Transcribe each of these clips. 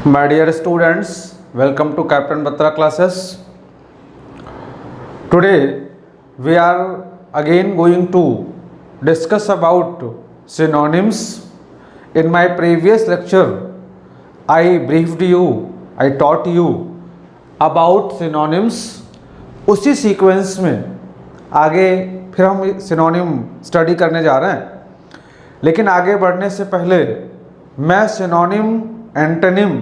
My dear students, welcome to Captain Batra classes. Today we are again going to discuss about synonyms. In my previous lecture, I briefed you, I taught you about synonyms. उसी sequence में आगे फिर हम synonym study करने जा रहे हैं, लेकिन आगे बढ़ने से पहले मैं सिनोनिम एंटोनिम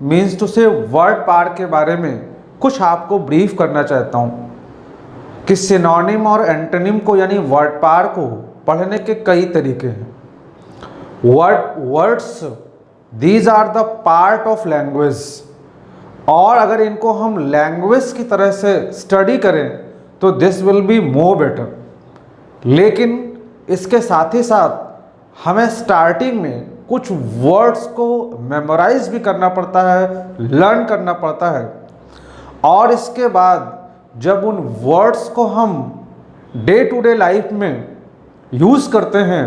मीन्स टू से वर्ड पार के बारे में कुछ आपको ब्रीफ करना चाहता हूँ कि सिनोनिम और एंटोनिम को यानी वर्ड पार को पढ़ने के कई तरीके हैं। Words these are the part of language, और अगर इनको हम लैंग्वेज की तरह से स्टडी करें तो this will be more better. लेकिन इसके साथ ही साथ हमें स्टार्टिंग में कुछ वर्ड्स को मेमोराइज भी करना पड़ता है, लर्न करना पड़ता है, और इसके बाद जब उन वर्ड्स को हम डे टू डे लाइफ में यूज़ करते हैं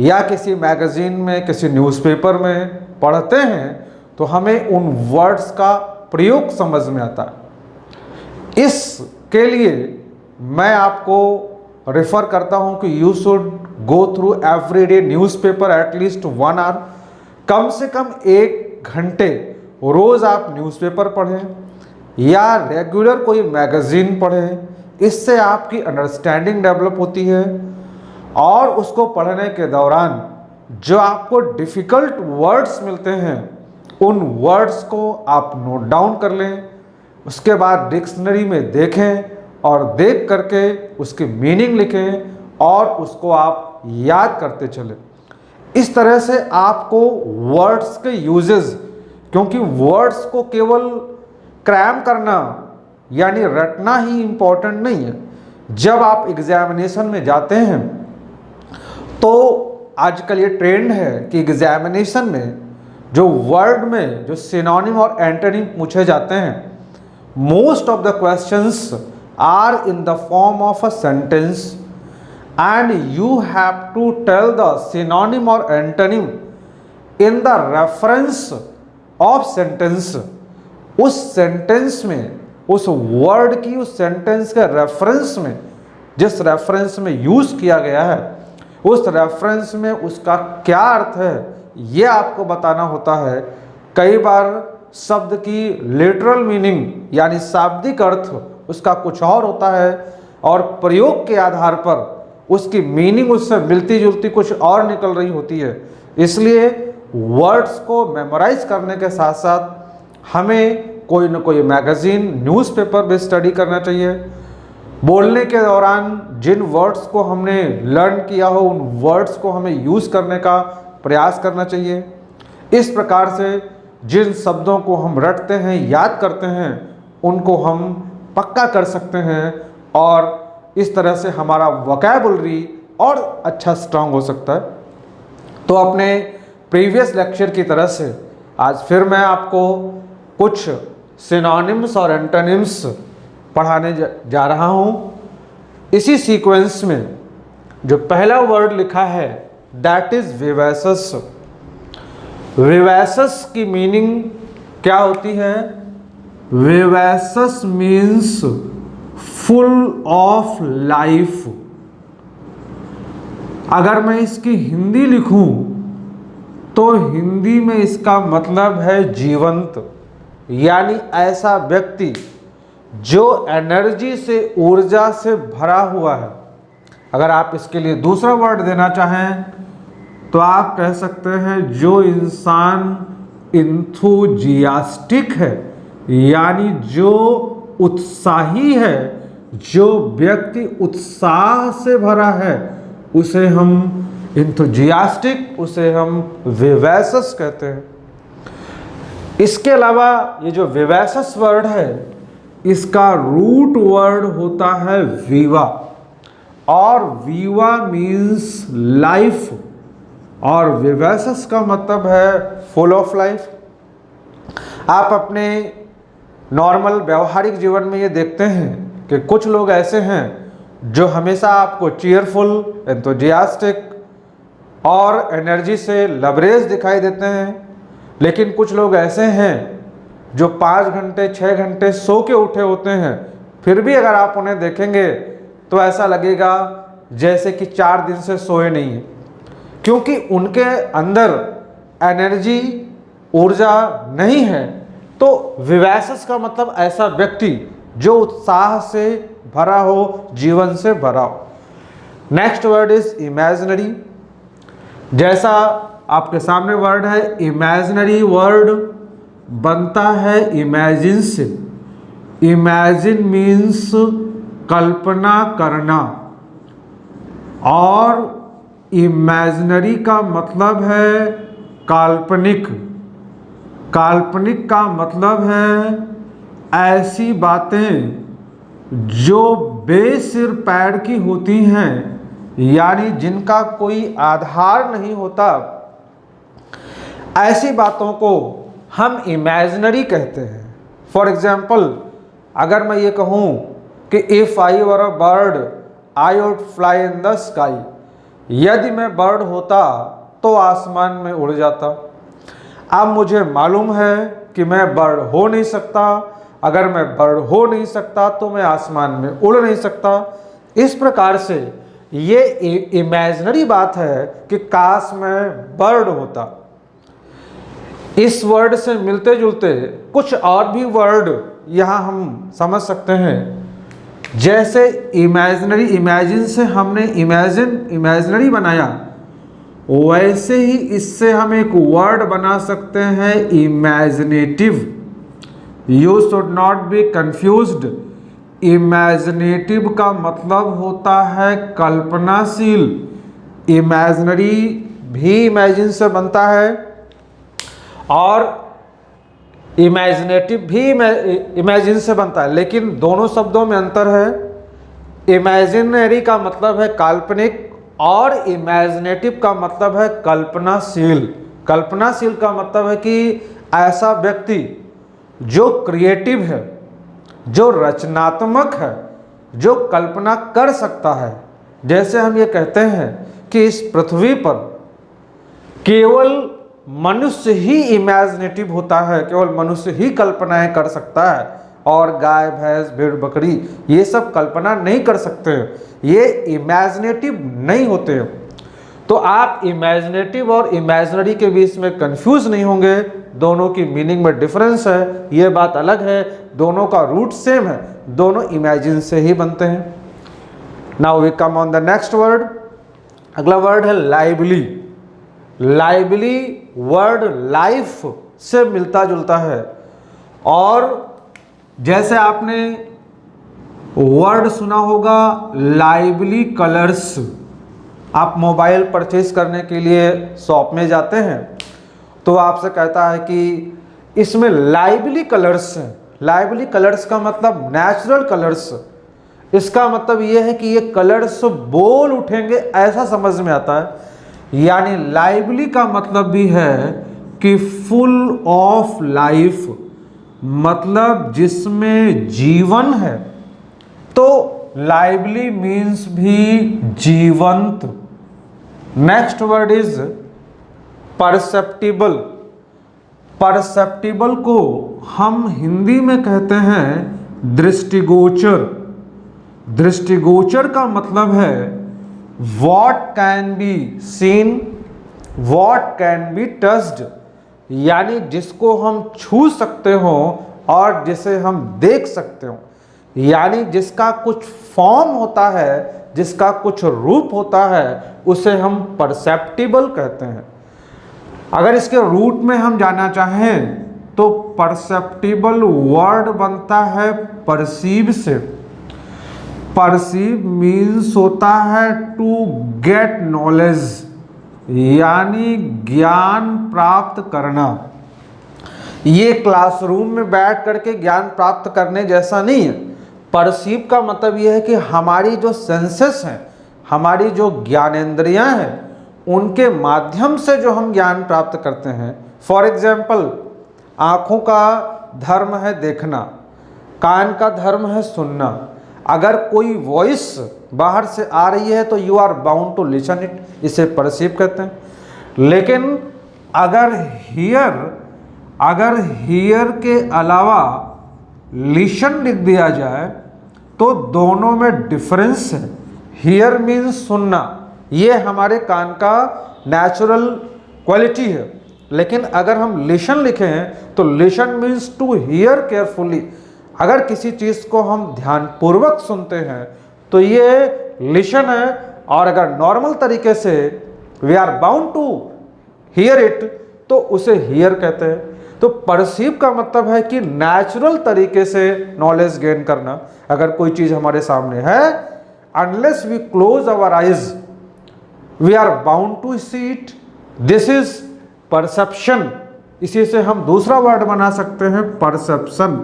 या किसी मैगज़ीन में, किसी न्यूज़पेपर में पढ़ते हैं तो हमें उन वर्ड्स का प्रयोग समझ में आता है। इसके लिए मैं आपको रेफ़र करता हूं कि you should go through everyday newspaper at least 1 hour. कम से कम 1 घंटे रोज़ आप न्यूज़पेपर पढ़ें या रेगुलर कोई मैगज़ीन पढ़ें। इससे आपकी अंडरस्टैंडिंग डेवलप होती है, और उसको पढ़ने के दौरान जो आपको डिफ़िकल्ट वर्ड्स मिलते हैं उन वर्ड्स को आप नोट डाउन कर लें, उसके बाद डिक्शनरी में देखें और देख करके उसकी मीनिंग लिखें और उसको आप याद करते चलें। इस तरह से आपको वर्ड्स के यूजेस, क्योंकि वर्ड्स को केवल क्रैम करना यानी रटना ही इम्पोर्टेंट नहीं है। जब आप एग्जामिनेशन में जाते हैं तो आजकल ये ट्रेंड है कि एग्जामिनेशन में जो वर्ड में जो सिनोनिम और एंटोनिम पूछे जाते हैं, most of the questions are in the form of a sentence and you have to tell the synonym or antonym in the reference of sentence। उस सेंटेंस में, उस वर्ड की उस सेंटेंस के रेफरेंस में, जिस रेफरेंस में यूज़ किया गया है उस रेफरेंस में उसका क्या अर्थ है ये आपको बताना होता है। कई बार शब्द की लिटरल मीनिंग यानी शाब्दिक अर्थ उसका कुछ और होता है और प्रयोग के आधार पर उसकी मीनिंग उससे मिलती जुलती कुछ और निकल रही होती है। इसलिए वर्ड्स को मेमोराइज करने के साथ साथ हमें कोई न कोई मैगज़ीन, न्यूज़पेपर भी स्टडी करना चाहिए। बोलने के दौरान जिन वर्ड्स को हमने लर्न किया हो उन वर्ड्स को हमें यूज़ करने का प्रयास करना चाहिए। इस प्रकार से जिन शब्दों को हम रटते हैं, याद करते हैं, उनको हम पक्का कर सकते हैं और इस तरह से हमारा वोकैबुलरी और अच्छा स्ट्रांग हो सकता है। तो अपने प्रीवियस लेक्चर की तरह से आज फिर मैं आपको कुछ सिनोनिम्स और एंटोनिम्स पढ़ाने जा रहा हूँ। इसी सीक्वेंस में जो पहला वर्ड लिखा है दैट इज़ विवैसस। विवैसस की मीनिंग क्या होती है? विवैसस मीन्स फुल ऑफ लाइफ। अगर मैं इसकी हिंदी लिखूं तो हिंदी में इसका मतलब है जीवंत, यानी ऐसा व्यक्ति जो एनर्जी से, ऊर्जा से भरा हुआ है। अगर आप इसके लिए दूसरा वर्ड देना चाहें तो आप कह सकते हैं जो इंसान इंथुजियास्टिक है, यानी जो उत्साही है, जो व्यक्ति उत्साह से भरा है उसे हम इंथुजियास्टिक, उसे हम विवैसस कहते हैं। इसके अलावा ये जो विवैसस वर्ड है इसका रूट वर्ड होता है वीवा, और वीवा मीन्स लाइफ, और विवैसस का मतलब है फुल ऑफ लाइफ। आप अपने नॉर्मल व्यवहारिक जीवन में ये देखते हैं कि कुछ लोग ऐसे हैं जो हमेशा आपको चीयरफुल, एंथुजियास्टिक और एनर्जी से लबरेज दिखाई देते हैं, लेकिन कुछ लोग ऐसे हैं जो 5 घंटे 6 घंटे सो के उठे होते हैं, फिर भी अगर आप उन्हें देखेंगे तो ऐसा लगेगा जैसे कि 4 दिन से सोए नहीं हैं, क्योंकि उनके अंदर एनर्जी, ऊर्जा नहीं है। तो विवैसस का मतलब ऐसा व्यक्ति जो उत्साह से भरा हो, जीवन से भरा हो। Next word is imaginary. जैसा आपके सामने वर्ड है इमेजिनरी, वर्ड बनता है इमेजिन से। इमेजिन मीन्स कल्पना करना, और इमेजिनरी का मतलब है काल्पनिक। काल्पनिक का मतलब है ऐसी बातें जो बेसिर पैर की होती हैं, यानी जिनका कोई आधार नहीं होता, ऐसी बातों को हम इमेजिनरी कहते हैं। फॉर एग्जाम्पल, अगर मैं ये कहूँ कि if I were a bird I would fly in the sky, यदि मैं बर्ड होता तो आसमान में उड़ जाता। अब मुझे मालूम है कि मैं बर्ड हो नहीं सकता, अगर मैं बर्ड हो नहीं सकता तो मैं आसमान में उड़ नहीं सकता। इस प्रकार से ये इमेजिनरी बात है कि काश मैं बर्ड होता। इस वर्ड से मिलते जुलते कुछ और भी वर्ड यहाँ हम समझ सकते हैं। जैसे इमेजिनरी, इमेजिन से हमने इमेजिनरी बनाया, वैसे ही इससे हम एक वर्ड बना सकते हैं imaginative. You should not be confused. Imaginative का मतलब होता है कल्पनाशील। इमेजिनरी भी इमेजिन से बनता है और इमेजिनेटिव भी इमेजिन से बनता है, लेकिन दोनों शब्दों में अंतर है। इमेजिनरी का मतलब है काल्पनिक और इमेजिनेटिव का मतलब है कल्पनाशील। कल्पनाशील का मतलब है कि ऐसा व्यक्ति जो क्रिएटिव है, जो रचनात्मक है, जो कल्पना कर सकता है। जैसे हम ये कहते हैं कि इस पृथ्वी पर केवल मनुष्य ही इमेजिनेटिव होता है, केवल मनुष्य ही कल्पनाएं कर सकता है, और गाय भैंस भेड़ बकरी ये सब कल्पना नहीं कर सकते, ये इमेजिनेटिव नहीं होते। तो आप इमेजिनेटिव और इमेजिनरी के बीच में कंफ्यूज नहीं होंगे, दोनों की मीनिंग में डिफरेंस है, ये बात अलग है। दोनों का रूट सेम है, दोनों इमेजिन से ही बनते हैं। Now we come on the next word. अगला वर्ड है लाइवली। लाइवली वर्ड लाइफ से मिलता जुलता है, और जैसे आपने वर्ड सुना होगा लाइवली कलर्स। आप मोबाइल परचेज करने के लिए शॉप में जाते हैं तो आपसे कहता है कि इसमें लाइवली कलर्स हैं। लाइवली कलर्स का मतलब नेचुरल कलर्स। इसका मतलब ये है कि ये कलर्स बोल उठेंगे, ऐसा समझ में आता है। यानी लाइवली का मतलब भी है कि फुल ऑफ लाइफ, मतलब जिसमें जीवन है। तो लाइवली मीन्स भी जीवंत। Next word is perceptible. Perceptible को हम हिंदी में कहते हैं दृष्टिगोचर। दृष्टिगोचर का मतलब है what can be seen, what can be touched, यानी जिसको हम छू सकते हो और जिसे हम देख सकते हो, यानी जिसका कुछ फॉर्म होता है, जिसका कुछ रूप होता है, उसे हम परसेप्टिबल कहते हैं। अगर इसके रूट में हम जाना चाहें तो परसेप्टिबल वर्ड बनता है परसीव से। परसीव मीन्स होता है टू गेट नॉलेज, यानी ज्ञान प्राप्त करना। ये क्लासरूम में बैठ करके ज्ञान प्राप्त करने जैसा नहीं है। परसीव का मतलब यह है कि हमारी जो सेंसेस हैं, हमारी जो ज्ञानेंद्रियां हैं, उनके माध्यम से जो हम ज्ञान प्राप्त करते हैं। फॉर एग्जाम्पल, आँखों का धर्म है देखना, कान का धर्म है सुनना। अगर कोई वॉइस बाहर से आ रही है तो you are bound to listen it, इसे परसीव कहते हैं। लेकिन अगर हियर अगर हियर के अलावा लिसन लिख दिया जाए तो दोनों में डिफरेंस है। हियर मीन्स सुनना, ये हमारे कान का नेचुरल क्वालिटी है, लेकिन अगर हम लिसन लिखे हैं तो listen means to hear carefully. अगर किसी चीज़ को हम ध्यानपूर्वक सुनते हैं तो ये लिसन है, और अगर नॉर्मल तरीके से we are bound to hear it तो उसे हियर कहते हैं। तो परसीव का मतलब है कि नेचुरल तरीके से नॉलेज गेन करना। अगर कोई चीज़ हमारे सामने है, unless we close our eyes we are bound to see it, this is perception. इसी से हम दूसरा वर्ड बना सकते हैं परसेप्शन,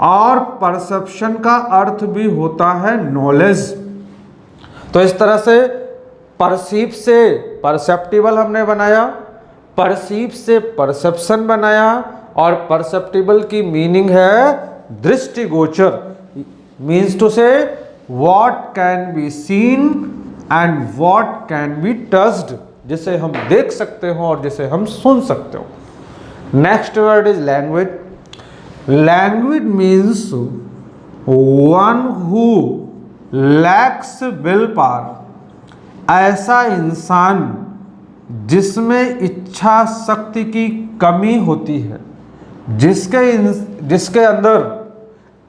और परसेप्शन का अर्थ भी होता है नॉलेज। तो इस तरह से परसीव से परसेप्टिबल हमने बनाया, परसीव से परसेप्शन बनाया, और परसेप्टिबल की मीनिंग है दृष्टिगोचर, मीन्स टू से what can be seen and what can be touched, जिसे हम देख सकते हो और जिसे हम सुन सकते हो। Next word is language. Language means one who lakhs will power, ऐसा इंसान जिसमें इच्छा शक्ति की कमी होती है, जिसके अंदर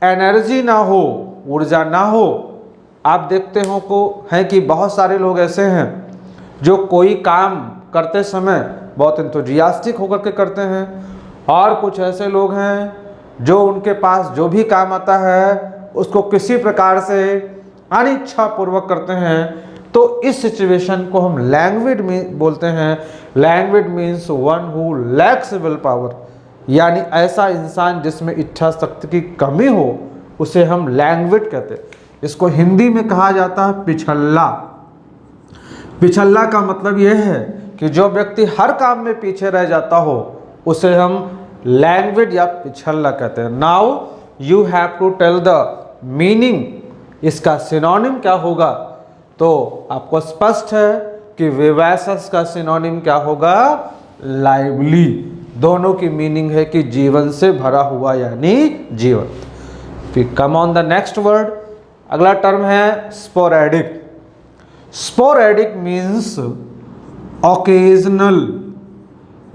एनर्जी ना हो, ऊर्जा ना हो। आप देखते हो हैं कि बहुत सारे लोग ऐसे हैं जो कोई काम करते समय बहुत एंथुजियास्टिक होकर के करते हैं, और कुछ ऐसे लोग हैं जो उनके पास जो भी काम आता है उसको किसी प्रकार से अनिच्छा पूर्वक करते हैं। तो इस सिचुएशन को हम लैंग्वेज में बोलते हैं। Language means one who lakhs will power, यानी ऐसा इंसान जिसमें इच्छा शक्ति की कमी हो उसे हम लैंग्वेज कहते हैं। इसको हिंदी में कहा जाता है पिछल्ला। पिछल्ला का मतलब यह है कि जो व्यक्ति हर काम में पीछे रह जाता हो उसे हम लैंग्वेज या पिछल्ला कहते हैं। Now you have to tell the meaning, इसका सिनोनिम क्या होगा। तो आपको स्पष्ट है कि विवैसस का सिनोनिम क्या होगा, लाइवली। दोनों की मीनिंग है कि जीवन से भरा हुआ यानी जीवन। फिर कम ऑन द नेक्स्ट वर्ड, अगला टर्म है स्पोरेडिक। स्पोरेडिक मीन्स ओकेजनल,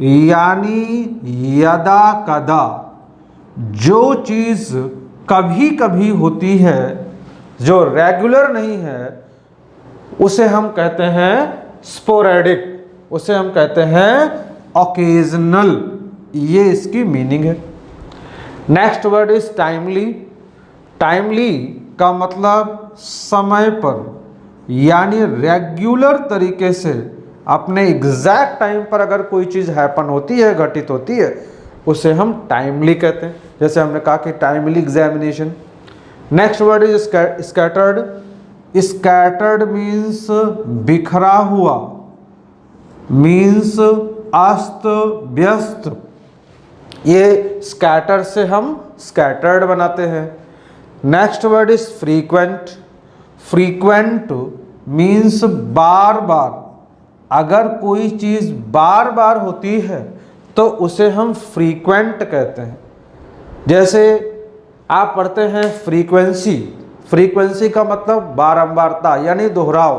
यानी यदा कदा, जो चीज़ कभी कभी होती है, जो रेगुलर नहीं है, उसे हम कहते हैं स्पोरेडिक, उसे हम कहते हैं ओकेजनल। ये इसकी मीनिंग है। Next word is timely. Timely का मतलब समय पर, यानी रेगुलर तरीके से अपने एग्जैक्ट टाइम पर अगर कोई चीज़ हैपन होती है, घटित होती है, उसे हम टाइमली कहते हैं। जैसे हमने कहा कि timely examination. Next word is scattered. Scattered means बिखरा हुआ, मीन्स अस्त व्यस्त। ये स्कैटर से हम स्कैटर्ड बनाते हैं। Next word is frequent. Frequent means बार बार। अगर कोई चीज़ बार बार होती है तो उसे हम फ्रीक्वेंट कहते हैं। जैसे आप पढ़ते हैं फ्रीक्वेंसी। फ्रीक्वेंसी का मतलब बारंबारता यानी दोहराव।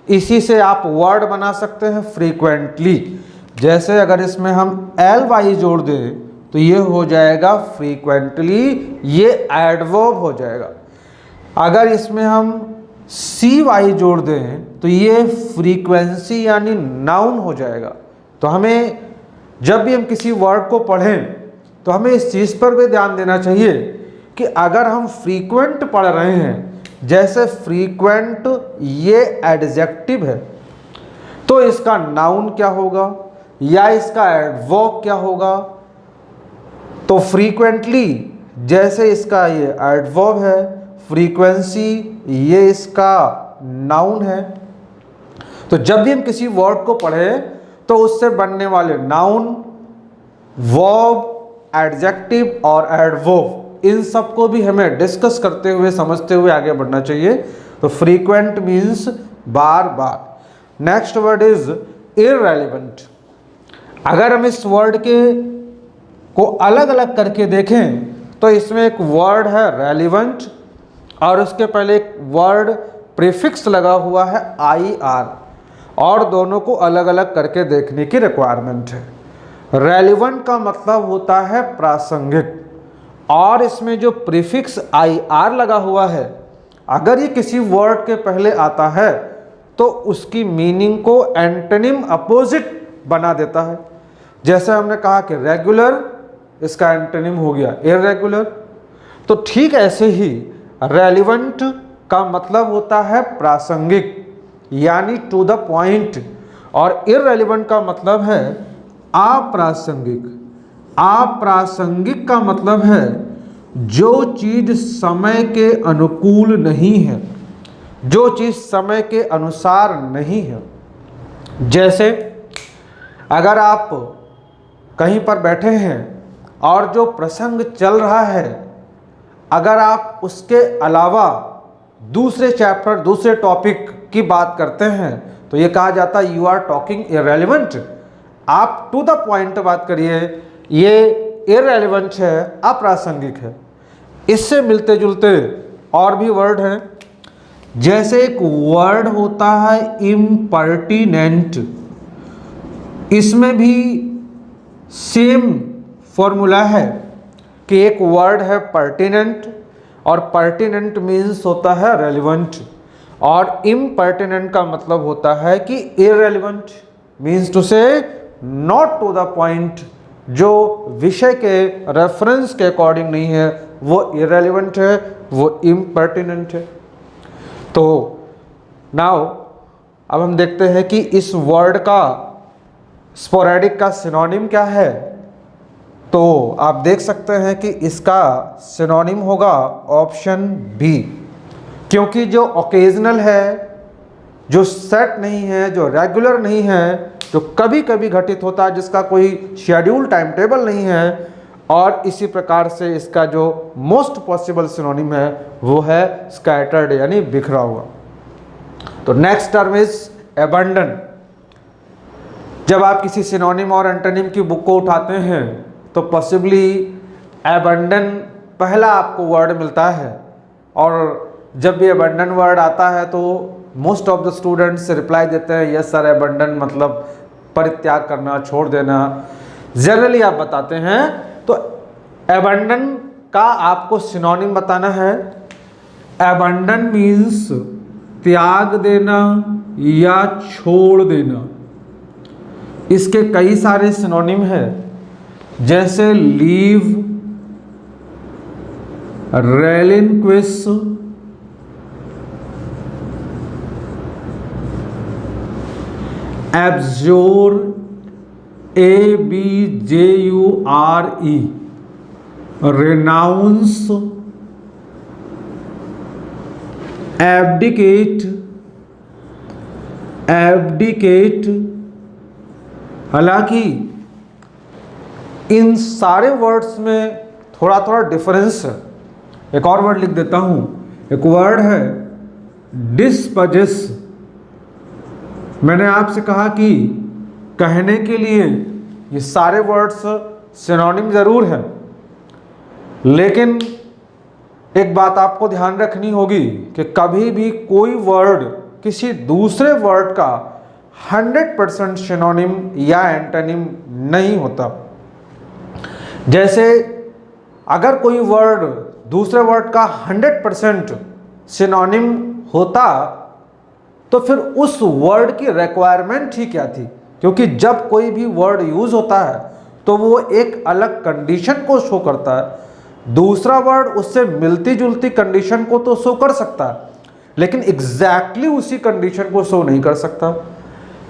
इसी से आप वर्ड बना सकते हैं फ्रीक्वेंटली। जैसे अगर इसमें हम ly जोड़ दें तो ये हो जाएगा फ्रीक्वेंटली, ये एडवर्ब हो जाएगा। अगर इसमें हम cy जोड़ दें तो ये फ्रीक्वेंसी यानी नाउन हो जाएगा। तो हमें जब भी हम किसी वर्ड को पढ़ें तो हमें इस चीज़ पर भी ध्यान देना चाहिए कि अगर हम फ्रीक्वेंट पढ़ रहे हैं, जैसे फ्रीक्वेंट ये एडजेक्टिव है, तो इसका नाउन क्या होगा या इसका एडवर्ब क्या होगा। तो फ्रीक्वेंटली जैसे इसका ये एडवर्ब है, फ्रीक्वेंसी ये इसका नाउन है। तो जब भी हम किसी वर्ड को पढ़ें तो उससे बनने वाले नाउन, वर्ब, एडजेक्टिव और एडवर्ब, इन सबको भी हमें डिस्कस करते हुए समझते हुए आगे बढ़ना चाहिए। तो फ्रीक्वेंट मीन्स बार बार। Next word is irrelevant. अगर हम इस वर्ड के को अलग अलग करके देखें तो इसमें एक वर्ड है रेलिवेंट और उसके पहले एक वर्ड प्रीफिक्स लगा हुआ है IR, और दोनों को अलग अलग करके देखने की रिक्वायरमेंट है। रेलिवेंट का मतलब होता है प्रासंगिक, और इसमें जो प्रीफिक्स IR लगा हुआ है, अगर ये किसी वर्ड के पहले आता है तो उसकी मीनिंग को एंटोनिम अपोजिट बना देता है। जैसे हमने कहा कि रेगुलर, इसका एंटोनिम हो गया इर्रेगुलर। तो ठीक ऐसे ही रेलिवेंट का मतलब होता है प्रासंगिक यानी टू द पॉइंट, और इर्रेलिवेंट का मतलब है अप्रासंगिक। अप्रासंगिक का मतलब है जो चीज समय के अनुकूल नहीं है, जो चीज समय के अनुसार नहीं है। जैसे अगर आप कहीं पर बैठे हैं और जो प्रसंग चल रहा है, अगर आप उसके अलावा दूसरे चैप्टर, दूसरे टॉपिक की बात करते हैं तो ये कहा जाता है यू आर टॉकिंग इररेलेवेंट। आप टू द पॉइंट बात करिए, ये इररेलेवेंट है, अप्रासंगिक है। इससे मिलते जुलते और भी वर्ड हैं। जैसे एक वर्ड होता है इम्पर्टिनेंट, इसमें भी सेम फॉर्मूला है कि एक वर्ड है पर्टिनेंट, और पर्टिनेंट मीन्स होता है रेलिवेंट, और इम्पर्टिनेंट का मतलब होता है कि इररेलेवेंट, मीन्स टू से नॉट टू द पॉइंट, जो विषय के रेफरेंस के अकॉर्डिंग नहीं है वो इररेलेवेंट है, वो इम्पर्टिनेंट है। तो नाउ अब हम देखते हैं कि इस वर्ड का स्पोरेडिक का सिनोनिम क्या है। तो आप देख सकते हैं कि इसका सिनोनिम होगा ऑप्शन बी, क्योंकि जो ओकेजनल है, जो सेट नहीं है, जो रेगुलर नहीं है, जो कभी कभी घटित होता है, जिसका कोई शेड्यूल टाइम टेबल नहीं है, और इसी प्रकार से इसका जो मोस्ट पॉसिबल सिनोनिम है वो है स्कैटर्ड यानी बिखरा हुआ। तो नेक्स्ट टर्म इज एबंडन। जब आप किसी सिनोनिम और एंटोनिम की बुक को उठाते हैं तो पॉसिबली एबंडन पहला आपको वर्ड मिलता है, और जब भी एबंडन वर्ड आता है तो most of the students reply देते हैं यस सर, एबंडन मतलब परित्याग करना, छोड़ देना, जनरली आप बताते हैं। तो एबंडन का आपको सिनोनिम बताना है। एबंडन मीन्स त्याग देना या छोड़ देना। इसके कई सारे सिनोनिम हैं, जैसे leave, relinquish, abjure, ABJURE, renounce, abdicate, abdicate. हालांकि इन सारे वर्ड्स में थोड़ा थोड़ा डिफरेंस है। एक और वर्ड लिख देता हूं। एक वर्ड है डिस्पजेस। मैंने आपसे कहा कि कहने के लिए ये सारे वर्ड्स सिनोनिम जरूर है, लेकिन एक बात आपको ध्यान रखनी होगी कि कभी भी कोई वर्ड किसी दूसरे वर्ड का 100% सिनोनिम या एंटोनिम नहीं होता। जैसे अगर कोई वर्ड दूसरे वर्ड का 100% सिनोनिम होता तो फिर उस वर्ड की रिक्वायरमेंट ही क्या थी, क्योंकि जब कोई भी वर्ड यूज होता है तो वो एक अलग कंडीशन को शो करता है। दूसरा वर्ड उससे मिलती जुलती कंडीशन को तो शो कर सकता है, लेकिन एग्जैक्टली उसी कंडीशन को शो नहीं कर सकता।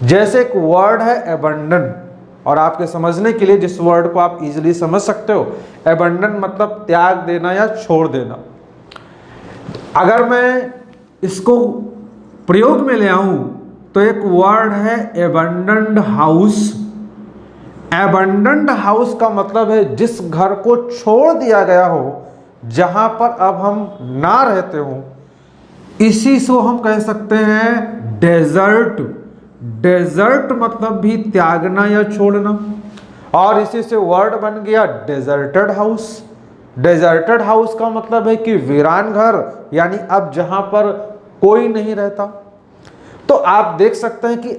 जैसे एक वर्ड है एबंडन, और आपके समझने के लिए जिस वर्ड को आप इजीली समझ सकते हो, एबंडन मतलब त्याग देना या छोड़ देना। अगर मैं इसको प्रयोग में ले आऊं तो एक वर्ड है एबंडन्ड हाउस। एबंडन्ड हाउस का मतलब है जिस घर को छोड़ दिया गया हो, जहां पर अब हम ना रहते हो। इसी से हम कह सकते हैं डेजर्ट। डेजर्ट मतलब भी त्यागना या छोड़ना। और इसी से वर्ड बन गया डेजर्टेड हाउस। डेजर्टेड हाउस का मतलब है कि वीरान घर, यानी अब जहां पर कोई नहीं रहता। तो आप देख सकते हैं कि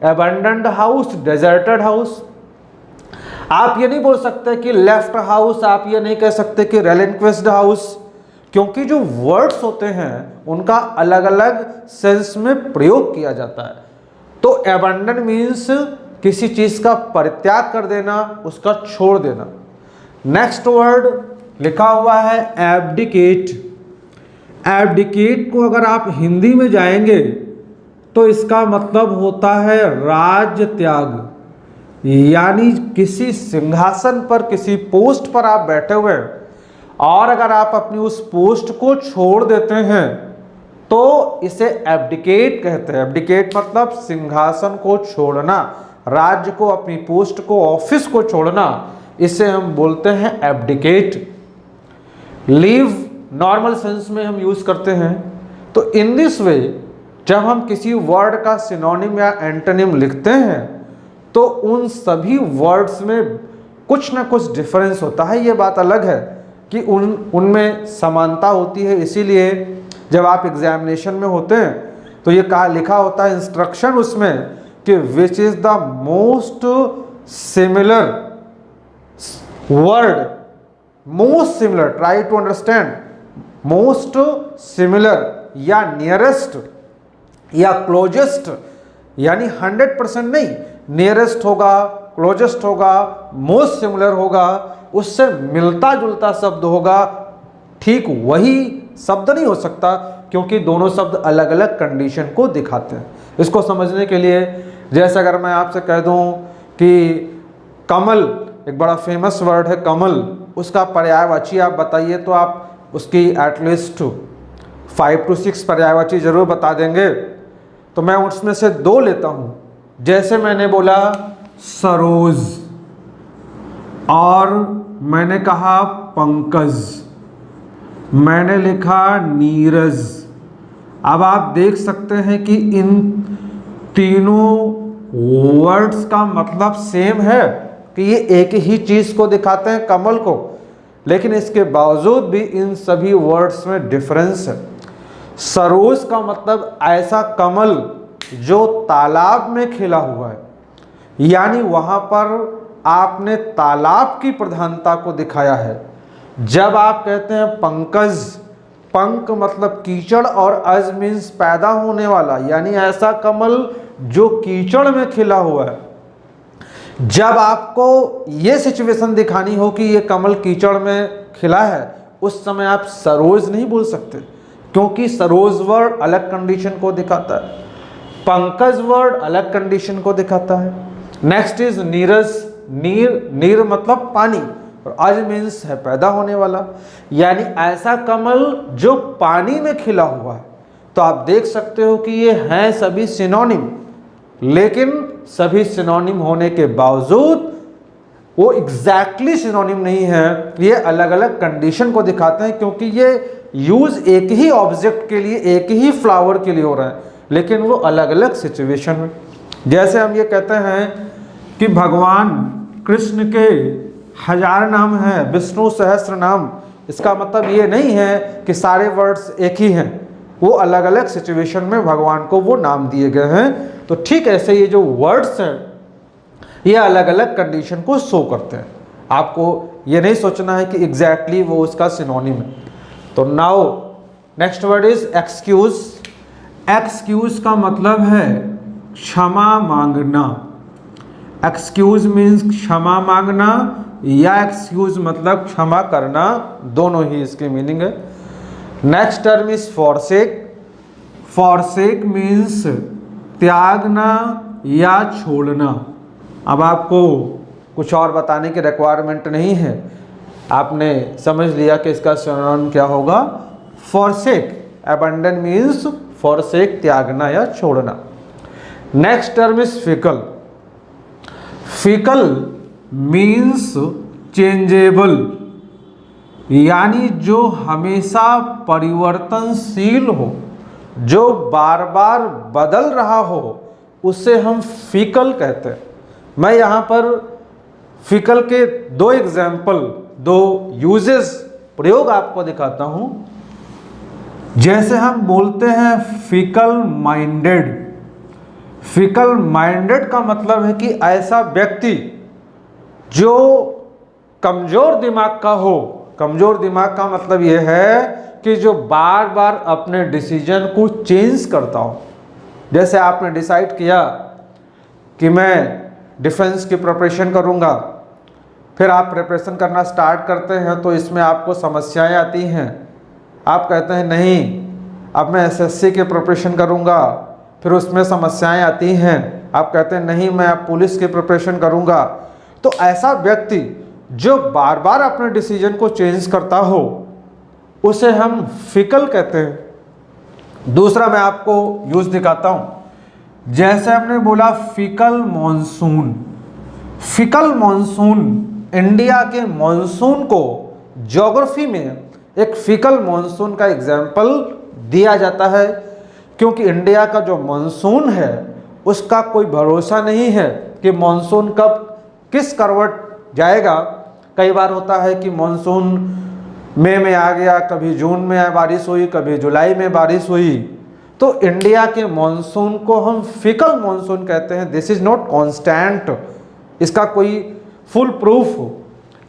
एबंडन्ड हाउस, डेजर्टेड हाउस। आप ये नहीं बोल सकते कि लेफ्ट हाउस, आप ये नहीं कह सकते कि रेलिंक्विस्ड हाउस, क्योंकि जो वर्ड्स होते हैं उनका अलग अलग सेंस में प्रयोग किया जाता है। तो एबंडन मीन्स किसी चीज का परित्याग कर देना, उसका छोड़ देना। नेक्स्ट वर्ड लिखा हुआ है एब्डिकेट। एब्डिकेट को अगर आप हिंदी में जाएंगे तो इसका मतलब होता है राज्य त्याग, यानी किसी सिंहासन पर, किसी पोस्ट पर आप बैठे हुए हैं और अगर आप अपनी उस पोस्ट को छोड़ देते हैं तो इसे एब्डिकेट कहते हैं। एब्डिकेट मतलब सिंहासन को छोड़ना, राज्य को, अपनी पोस्ट को, ऑफिस को छोड़ना, इसे हम बोलते हैं एब्डिकेट। लीव नॉर्मल सेंस में हम यूज करते हैं। तो इन दिस वे जब हम किसी वर्ड का सिनोनिम या एंटोनिम लिखते हैं तो उन सभी वर्ड्स में कुछ ना कुछ डिफरेंस होता है। ये बात अलग है कि उनमें समानता होती है। इसीलिए जब आप एग्जामिनेशन में होते हैं तो ये लिखा होता है इंस्ट्रक्शन उसमें कि which is the most similar word, most similar, try to understand, most similar या नियरेस्ट या क्लोजेस्ट, यानी 100% नहीं, नियरेस्ट होगा, क्लोजेस्ट होगा, मोस्ट सिमिलर होगा, उससे मिलता जुलता शब्द होगा। ठीक वही शब्द नहीं हो सकता क्योंकि दोनों शब्द अलग अलग कंडीशन को दिखाते हैं। इसको समझने के लिए जैसे अगर मैं आपसे कह दूं कि कमल एक बड़ा फेमस वर्ड है कमल, उसका पर्यायवाची आप बताइए तो आप उसकी एटलीस्ट 5 to 6 पर्यायवाची जरूर बता देंगे। तो मैं उसमें से 2 लेता हूं। जैसे मैंने बोला सरोज और मैंने कहा पंकज, मैंने लिखा नीरज। अब आप देख सकते हैं कि इन तीनों वर्ड्स का मतलब सेम है कि ये एक ही चीज को दिखाते हैं, कमल को, लेकिन इसके बावजूद भी इन सभी वर्ड्स में डिफरेंस है। सरोज का मतलब ऐसा कमल जो तालाब में खिला हुआ है, यानी वहां पर आपने तालाब की प्रधानता को दिखाया है। जब आप कहते हैं पंकज, पंक मतलब कीचड़ और अज मीन्स पैदा होने वाला, यानी ऐसा कमल जो कीचड़ में खिला हुआ है। जब आपको ये सिचुएशन दिखानी हो कि ये कमल कीचड़ में खिला है, उस समय आप सरोज नहीं बोल सकते क्योंकि सरोज वर्ड अलग कंडीशन को दिखाता है, पंकज वर्ड अलग कंडीशन को दिखाता है। Next is Neeraj. नीर मतलब पानी और अज मीन्स है पैदा होने वाला, यानी ऐसा कमल जो पानी में खिला हुआ है। तो आप देख सकते हो कि ये हैं सभी सिनोनिम, लेकिन सभी सिनोनिम होने के बावजूद वो एग्जैक्टली सिनोनिम नहीं है, ये अलग अलग कंडीशन को दिखाते हैं क्योंकि ये यूज एक ही ऑब्जेक्ट के लिए, एक ही फ्लावर के लिए हो रहा है, लेकिन वो अलग अलग सिचुएशन में। जैसे हम ये कहते हैं कि भगवान कृष्ण के 1000 नाम हैं, विष्णु सहस्त्र नाम, इसका मतलब ये नहीं है कि सारे वर्ड्स एक ही हैं, वो अलग अलग सिचुएशन में भगवान को वो नाम दिए गए हैं। तो ठीक ऐसे ये जो वर्ड्स हैं ये अलग अलग कंडीशन को शो करते हैं। आपको ये नहीं सोचना है कि एग्जैक्टली वो उसका सिनोनिम है। तो now next word is excuse. Excuse का मतलब है क्षमा मांगना। एक्सक्यूज मीन्स क्षमा मांगना या एक्सक्यूज मतलब क्षमा करना, दोनों ही इसकी मीनिंग है। Next term is forsake. Forsake means त्यागना या छोड़ना। अब आपको कुछ और बताने की रिक्वायरमेंट नहीं है, आपने समझ लिया कि इसका सिनोनिम क्या होगा, फॉरसेक। अबंडन मीन्स फॉरसेक, त्यागना या छोड़ना। Next term is fickle. Fickle means changeable, यानी जो हमेशा परिवर्तनशील हो, जो बार बार बदल रहा हो, उसे हम फिकल कहते हैं। मैं यहाँ पर फिकल के दो एग्जाम्पल, दो यूजेस, प्रयोग आपको दिखाता हूं। जैसे हम बोलते हैं फिकल माइंडेड। फिकल माइंडेड का मतलब है कि ऐसा व्यक्ति जो कमजोर दिमाग का हो। कमजोर दिमाग का मतलब यह है कि जो बार बार अपने डिसीजन को चेंज करता हो। जैसे आपने डिसाइड किया कि मैं डिफेंस की प्रिपरेशन करूंगा, फिर आप प्रिपरेशन करना स्टार्ट करते हैं तो इसमें आपको समस्याएं आती हैं। आप कहते हैं नहीं, अब मैं एसएससी की प्रिपरेशन करूंगा, फिर उसमें समस्याएं आती हैं। आप कहते हैं नहीं, मैं अब पुलिस की प्रिपरेशन करूंगा। तो ऐसा व्यक्ति जो बार बार अपने डिसीजन को चेंज करता हो उसे हम फिकल कहते हैं। दूसरा मैं आपको यूज दिखाता हूं। जैसे हमने बोला fickle monsoon. Fickle monsoon, India के मॉनसून को ज्योग्राफी में एक फिकल मॉनसून का एग्जाम्पल दिया जाता है, क्योंकि इंडिया का जो मॉनसून है उसका कोई भरोसा नहीं है कि मॉनसून कब किस करवट जाएगा। कई बार होता है कि मॉनसून मई में आ गया, कभी जून में बारिश हुई, कभी जुलाई में बारिश हुई। तो इंडिया के मॉनसून को हम फिकल मॉनसून कहते हैं। This is not constant. इसका कोई फुल प्रूफ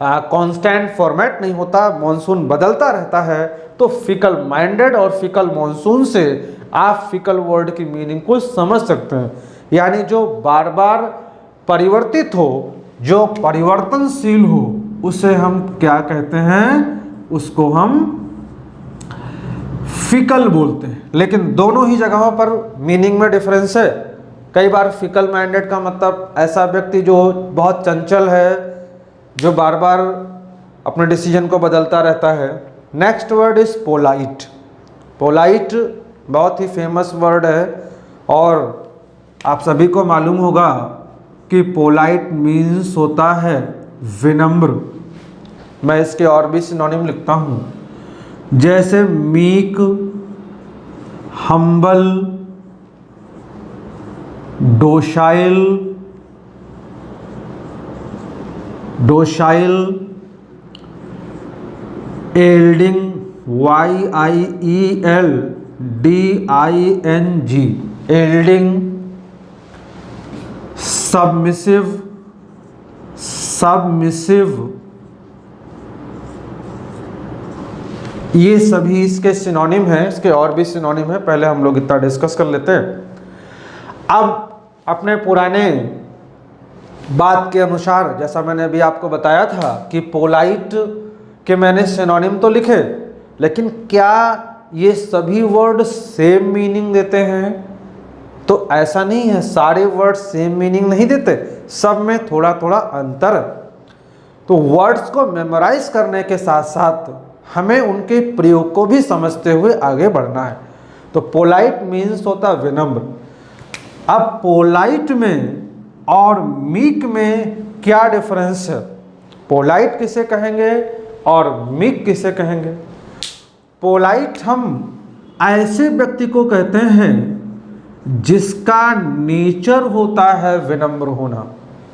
कांस्टेंट फॉर्मेट नहीं होता, मॉनसून बदलता रहता है। तो फिकल माइंडेड और फिकल मॉनसून से आप फिकल वर्ड की मीनिंग को समझ सकते हैं, यानी जो बार बार परिवर्तित हो, जो परिवर्तनशील हो, उसे हम क्या कहते हैं? उसको हम फिकल बोलते हैं। लेकिन दोनों ही जगहों पर मीनिंग में डिफरेंस है। कई बार फिकल माइंडेड का मतलब ऐसा व्यक्ति जो बहुत चंचल है, जो बार बार अपने डिसीजन को बदलता रहता है। Next word is polite. Polite बहुत ही फेमस वर्ड है और आप सभी को मालूम होगा कि पोलाइट मीन्स होता है विनम्र। मैं इसके और भी सिनोनिम लिखता हूँ, जैसे meek, humble, docile, yielding, YIELDING, yielding, submissive, ये सभी इसके सिनोनिम हैं। इसके और भी सिनोनिम है, पहले हम लोग इतना डिस्कस कर लेते हैं। अब अपने पुराने बात के अनुसार, जैसा मैंने अभी आपको बताया था कि पोलाइट के मैंने सिनोनिम तो लिखे, लेकिन क्या ये सभी वर्ड सेम मीनिंग देते हैं? तो ऐसा नहीं है, सारे वर्ड सेम मीनिंग नहीं देते, सब में थोड़ा थोड़ा अंतर है। तो वर्ड्स को मेमोराइज करने के साथ साथ हमें उनके प्रयोग को भी समझते हुए आगे बढ़ना है। तो पोलाइट मीन्स होता विनम्र। अब पोलाइट में और मीक में क्या डिफरेंस है? पोलाइट किसे कहेंगे और मीक किसे कहेंगे? पोलाइट हम ऐसे व्यक्ति को कहते हैं जिसका नेचर होता है विनम्र होना।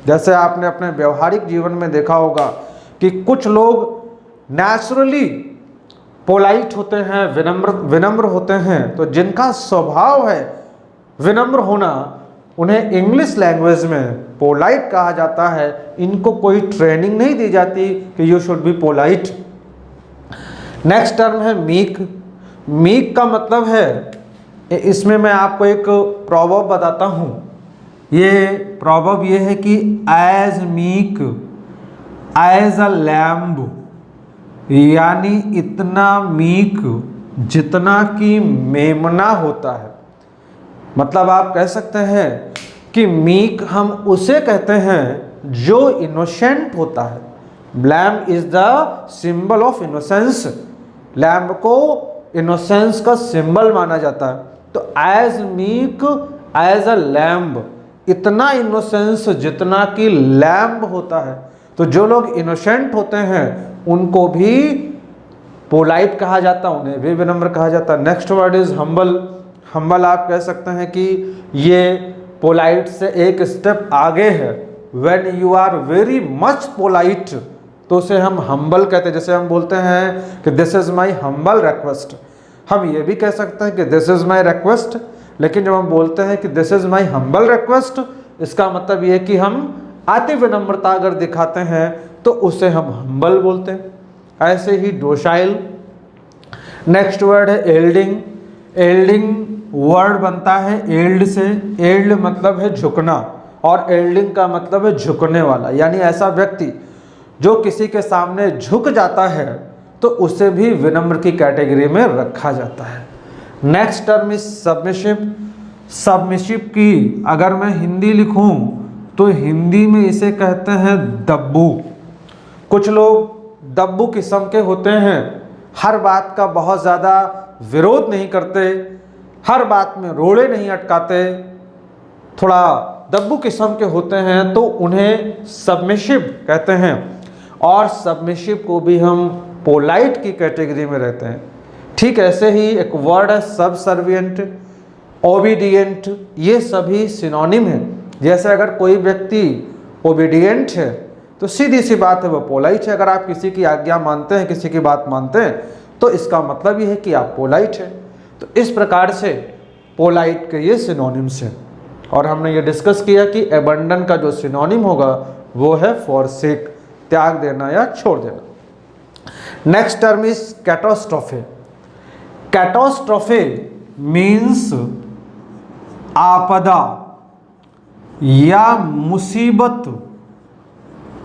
जैसे आपने अपने व्यवहारिक जीवन में देखा होगा कि कुछ लोग नेचुरली पोलाइट होते हैं, विनम्र होते हैं। तो जिनका स्वभाव है विनम्र होना, उन्हें इंग्लिश लैंग्वेज में पोलाइट कहा जाता है। इनको कोई ट्रेनिंग नहीं दी जाती कि you should be polite. Next term है मीक। मीक का मतलब है, इसमें मैं आपको एक प्रॉवर्ब बताता हूँ। ये प्रॉवर्ब ये है कि as meek as a lamb, यानी इतना मीक जितना कि मेमना होता है। मतलब आप कह सकते हैं कि मीक हम उसे कहते हैं जो इनोसेंट होता है। Lamb is the symbol of innocence. Lamb को इनोसेंस का सिंबल माना जाता है। तो as meek as a lamb, इतना इनोसेंस जितना कि लैम्ब होता है। तो जो लोग इनोसेंट होते हैं उनको भी पोलाइट कहा जाता है, उन्हें भी विनम्र कहा जाता है। Next word is humble. Humble आप कह सकते हैं कि ये पोलाइट से एक स्टेप आगे है। When you are very much polite तो उसे हम हम्बल कहते हैं। जैसे हम बोलते हैं कि this is my humble request, हम ये भी कह सकते हैं कि दिस इज माई रिक्वेस्ट, लेकिन जब हम बोलते हैं कि this is my humble request, इसका मतलब ये है कि हम अति विनम्रता अगर दिखाते हैं तो उसे हम हम्बल बोलते हैं। ऐसे ही डोसाइल। नेक्स्ट वर्ड है एल्डिंग। एल्डिंग वर्ड बनता है एल्ड से। एल्ड मतलब है झुकना और एल्डिंग का मतलब है झुकने वाला, यानी ऐसा व्यक्ति जो किसी के सामने झुक जाता है तो उसे भी विनम्र की कैटेगरी में रखा जाता है। Next term is submissive. Submissive की अगर मैं हिंदी लिखूं तो हिंदी में इसे कहते हैं दब्बू। कुछ लोग दब्बू किस्म के होते हैं, हर बात का बहुत ज़्यादा विरोध नहीं करते, हर बात में रोड़े नहीं अटकाते, थोड़ा दब्बू किस्म के होते हैं तो उन्हें सबमिसिव कहते हैं। और सबमिसिव को भी हम पोलाइट की कैटेगरी में रहते हैं। ठीक ऐसे ही एक वर्ड है सबसर्विएंट, ओबीडिएंट, ये सभी सिनोनिम है। जैसे अगर कोई व्यक्ति ओबीडिएंट है तो सीधी सी बात है वो पोलाइट है। अगर आप किसी की आज्ञा मानते हैं, किसी की बात मानते हैं तो इसका मतलब ये है कि आप पोलाइट हैं। तो इस प्रकार से पोलाइट के ये सिनोनिम्स हैं। और हमने ये डिस्कस किया कि एबंडन का जो सिनोनिम होगा वो है फॉरसेक, त्याग देना या छोड़ देना। Next term is catastrophe. Catastrophe means आपदा या मुसीबत।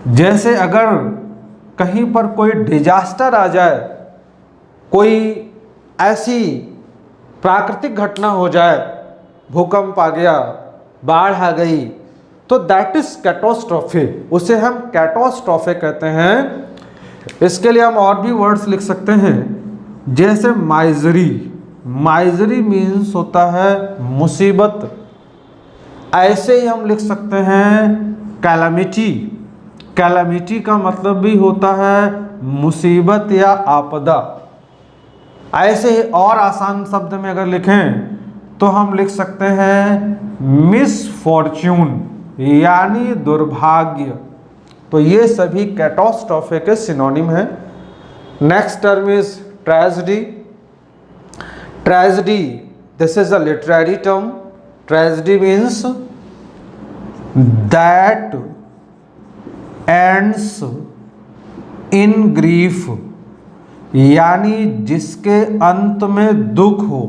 जैसे अगर कहीं पर कोई डिजास्टर आ जाए, कोई ऐसी प्राकृतिक घटना हो जाए, भूकंप आ गया, बाढ़ आ गई, तो दैट इज कैटास्ट्रोफे, उसे हम कैटास्ट्रोफे कहते हैं। इसके लिए हम और भी वर्ड्स लिख सकते हैं, जैसे माइजरी। माइजरी मीन्स होता है मुसीबत। ऐसे ही हम लिख सकते हैं कैलामिटी। कैलामिटी का मतलब भी होता है मुसीबत या आपदा। ऐसे ही और आसान शब्द में अगर लिखें तो हम लिख सकते हैं मिसफॉर्च्यून, यानी दुर्भाग्य। तो ये सभी कैटास्ट्रोफे के सिनोनिम हैं। Next term is tragedy. Tragedy, this is a literary term. Tragedy means that ends in grief, यानी जिसके अंत में दुख हो।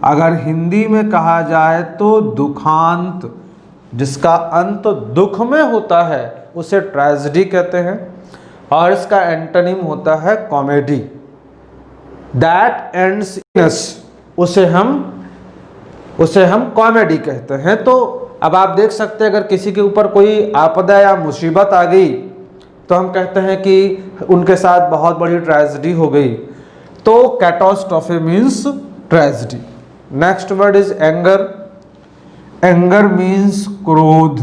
अगर हिंदी में कहा जाए तो दुखांत, जिसका अंत दुख में होता है उसे ट्रेजेडी कहते हैं। और इसका एंटोनिम होता है कॉमेडी। दैट एंड्स इन अस, उसे हम कॉमेडी कहते हैं। तो अब आप देख सकते हैं अगर किसी के ऊपर कोई आपदा या मुसीबत आ गई तो हम कहते हैं कि उनके साथ बहुत बड़ी ट्रेजेडी हो गई। तो catastrophe means tragedy. Next word is anger. Anger means क्रोध।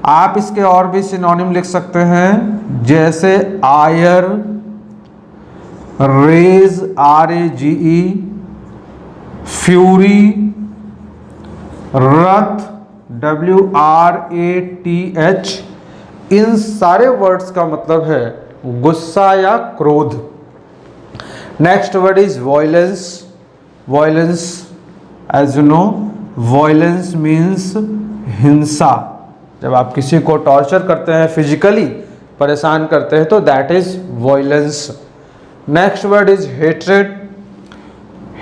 आप इसके और भी सिनोनिम लिख सकते हैं, जैसे ire, rage, RAGE, fury, wrath, WRATH। इन सारे वर्ड्स का मतलब है गुस्सा या क्रोध। Next word is violence. Violence, as you know, violence means हिंसा। जब आप किसी को टॉर्चर करते हैं, फिजिकली परेशान करते हैं, तो that is violence. Next word is hatred.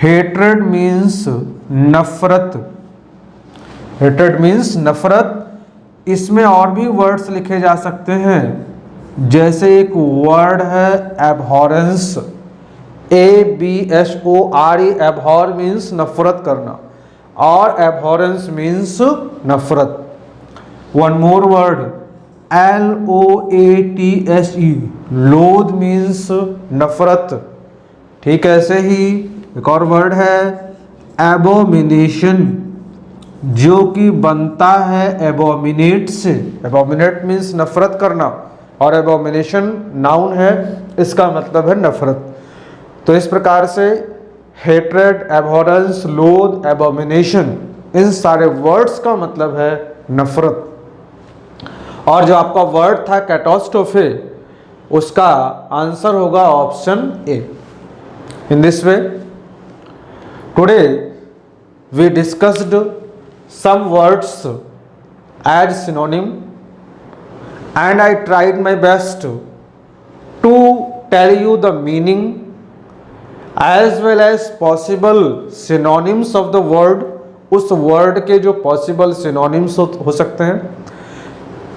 Hatred means नफरत। हेट्रेड मीन्स नफरत। इसमें और भी वर्ड्स लिखे जा सकते हैं, जैसे एक वर्ड है एबहॉरेंस, ABHORE। एबहॉर मीन्स नफरत करना और एबहॉरेंस मीन्स नफरत। वन मोर वर्ड LOATHE, लोध मीन्स नफरत। ठीक ऐसे ही एक और वर्ड है एबोमिनेशन, जो कि बनता है एबोमिनेट से। एबोमिनेट मीन्स नफरत करना और एबोमिनेशन नाउन है, इसका मतलब है नफरत। तो इस प्रकार से हेट्रेड, एबहॉरेंस, लोथ, एबोमिनेशन, इन सारे वर्ड्स का मतलब है नफरत। और जो आपका वर्ड था कैटास्ट्रोफे, उसका आंसर होगा option A. In this way today we discussed some words as synonym and I tried my best to tell you the meaning as well as possible synonyms of the word, उस word के जो possible synonyms हो सकते हैं।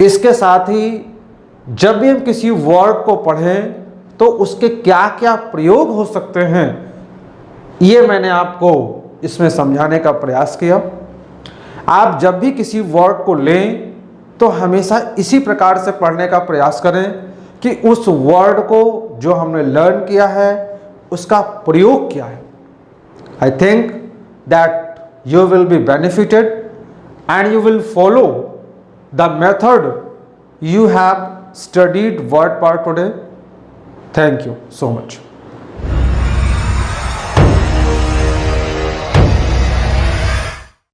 इसके साथ ही जब भी हम किसी word को पढ़ें तो उसके क्या क्या प्रयोग हो सकते हैं, ये मैंने आपको इसमें समझाने का प्रयास किया। आप जब भी किसी word को लें तो हमेशा इसी प्रकार से पढ़ने का प्रयास करें कि उस वर्ड को जो हमने लर्न किया है उसका प्रयोग क्या है। I think that you will be benefited and you will follow the method you have studied word part today. Thank you so much.